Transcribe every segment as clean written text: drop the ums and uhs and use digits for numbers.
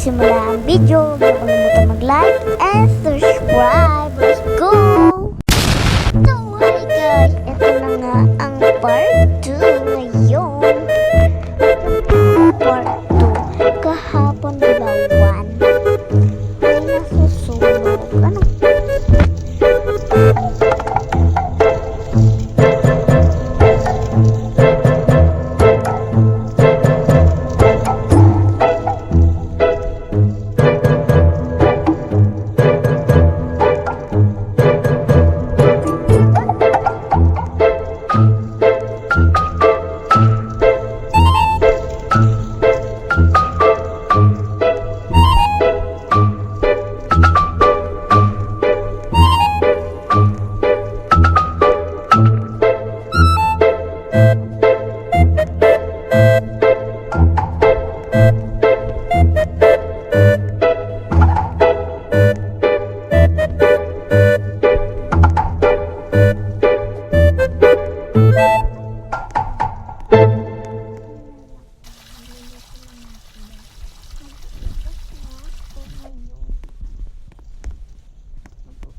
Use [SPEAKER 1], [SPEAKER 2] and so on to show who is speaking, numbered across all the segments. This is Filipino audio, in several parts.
[SPEAKER 1] magsimula ang video, huwag kalimutan mag-like and subscribe. Let's go! So, hi guys! Ito na nga ang part 2 ngayon. Part 2. Kahapon diba 1? Ay nasusunog. Ano?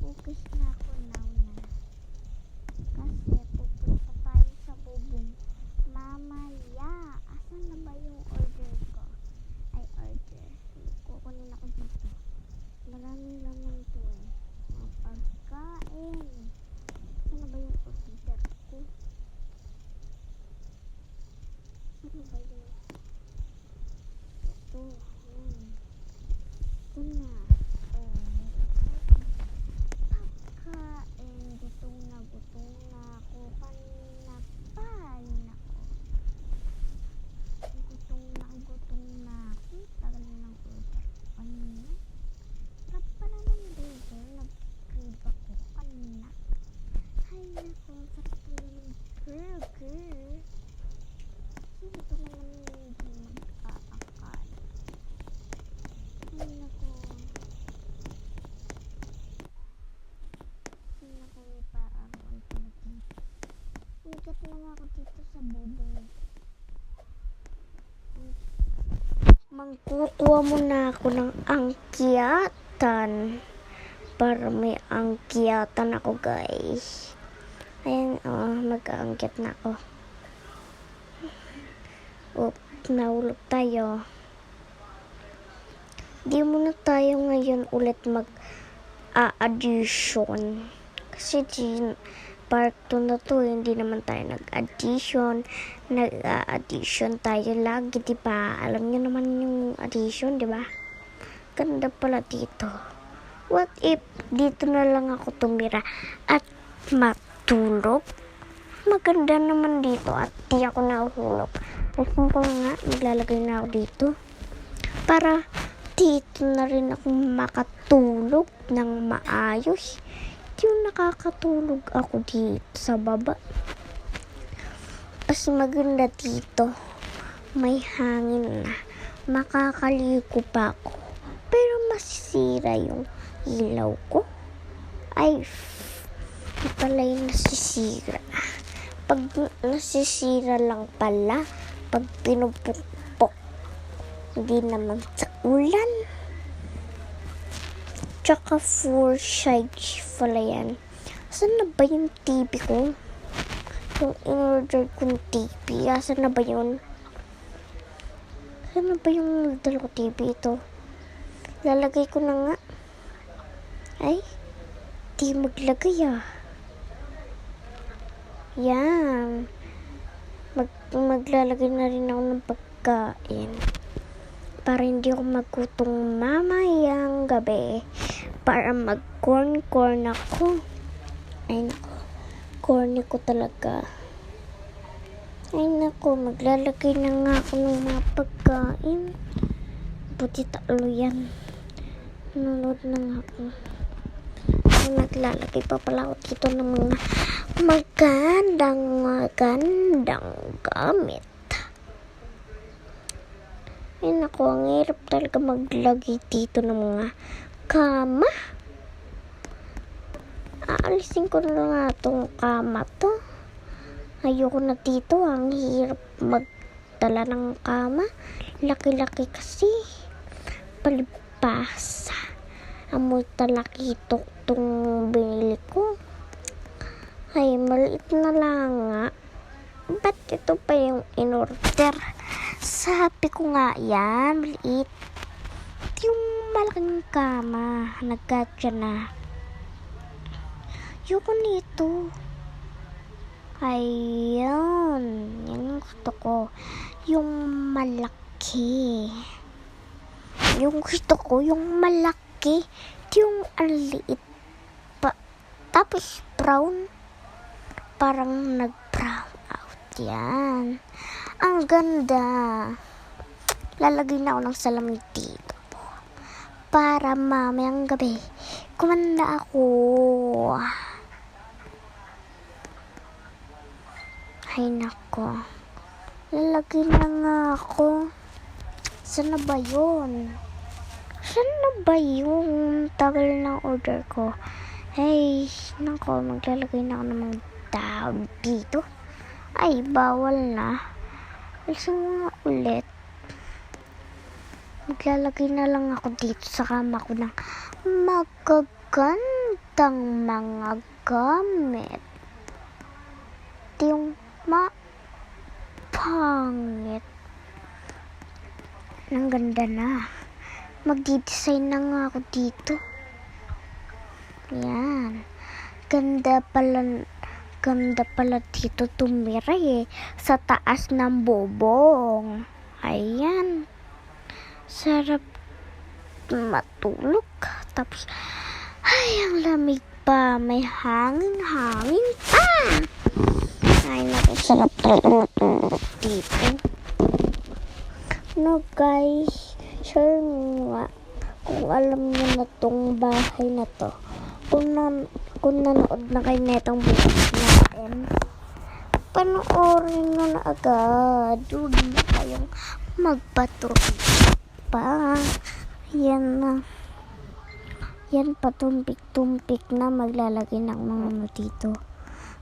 [SPEAKER 1] Focus na ako now na. Kasi pupunta tayo sa bubong. Mamaya, asan na ba yung order ko? Ay, order. Kukunin ako dito. Maraming laman to eh. Mga pagkain. Asan na ba yung order ko? Asan na ba yung ito? Ito na. Gutom na ako kanina pa. Gutom na ako. Tagal ng order kanina. Sarap pala ng burger. Nag-crave ako kanina. Ay nako, sarap pala ng burger. Sino ito naman hindi mag-aakal? Ay nako. Ikat na nga ako dito sa bubong. Mangkukuha muna ako ng angkyatan. Para may angkyatan ako guys. Ayan, mag-aangkyat na ako. Nahulog tayo. Di muna tayo ngayon ulit mag-addition. Kasi part 2 na to, hindi naman tayo nag-addition tayo lagi, diba? Alam niyo naman yung addition, diba? Ganda pala dito. What if dito na lang ako tumira at matulog? Maganda naman dito at di ako nahuhulog. Kasi ko nga, maglalagay na ako dito para dito na rin ako makatulog ng maayos. Yung nakakatulog ako dito sa baba. Mas maganda dito. May hangin na. Makakaligo pa ako. Pero masisira yung ilaw ko. Ay, di pala yung nasisira. Pag nasisira lang pala, pag pinupukpok, hindi naman sa ulan. Tsaka 4 sides pala yan. Asan na ba yung TV ko? Yung in-order kong TV. Asan na ba yun? Asan na ba yung in-order ko TV ito? Lalagay ko na nga. Ay, di maglagay ah. Yan. Maglalagay na rin ako ng pagkain. Para hindi ako magutong mamayang gabi. Para mag-corn ako. Ay nako, corny ko talaga. Ay nako, maglalagay na nga ako ng mga pagkain. Buti talo yan. Nanonood na nga ako. Ay, maglalagay pa pala ako dito ng mga magandang gamit. Ay nako, ang hirap talaga maglagay dito ng mga kama. Aalisin ko na nga itong kama to. Ayoko na dito. Ang hirap magdala ng kama. Laki-laki kasi. palibasa. Amoy talakitok tong binili ko. Ay, maliit na lang nga. Ba't ito pa yung in-order? Sabi ko nga yan, maliit. Yung malaking kama, nagkatya na. Yung nito. Ayun, yan yung gusto ko. Yung malaki. Yung gusto ko, yung malaki. Yung aliit pa. Tapos brown. Parang nag-brown out yan. Ang ganda. Lalagay na ako ng salamin dito po. Para mamayang gabi, kumanda ako. Ay nako. Lalagay na nga ako. Sana ba yun? Sana ba yung tagal ng order ko? Hey, nako, maglalagay na ako ng mga tao dito. Ay, bawal na. Alisin mo nga ulit. Maglalagay na lang ako dito sa kama ko ng magagandang mga gamit. Yung pangit. Ang ganda na. Magdi-design na nga ako dito. Yan. Ganda pala dito tumira sa taas ng bubong. Ayan. Sarap matulog. Tapos, ay, ang lamig pa. May hangin pa. Ay, naku, sarap talaga matulog dito. No, guys. Sure nga. Kung alam niyo na tong bahay na to. Kung nanood na kayo na itong vlog natin, panoorin nyo na agad. Huwag na kayong magpatuloy pa. Yan na. Yan pa, tumpik-tumpik na. Maglalagay ng mga ano dito.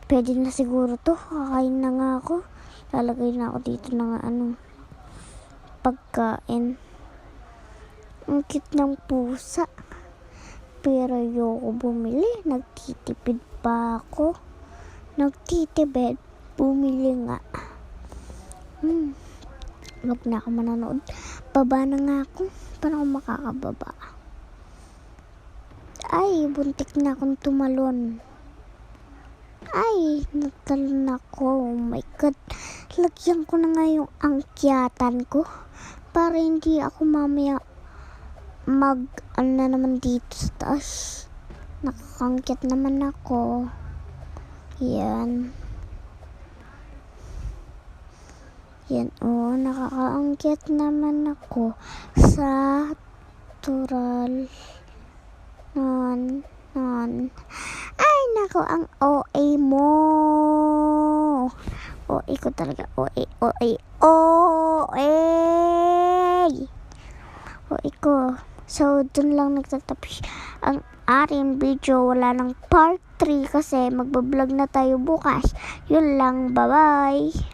[SPEAKER 1] Pwede na siguro to. Kakain na nga ako. Lalagay na ako dito ng pagkain. Ang cute ng pusa. Pero ayoko bumili. Nagtitipid pa ako. Nagtitipid. Bumili nga. Huwag na ako manonood. Baba na nga ako. Paano ako makakababa? Ay, buntik na akong tumalon. Ay, natalon ako. Oh my God. Lagyan ko na nga yung angkyatan ko. Para hindi ako mamaya naman dito sa taas. Nakakangkit naman ako. Yan. Yan, nakakaangkit naman ako sa tural. Non. Ay, nako, ang OA mo. OA ko talaga. OA ko. So, dun lang nagtatapos ang ating video. Wala ng part 3 kasi magbablog na tayo bukas. Yun lang. Bye-bye.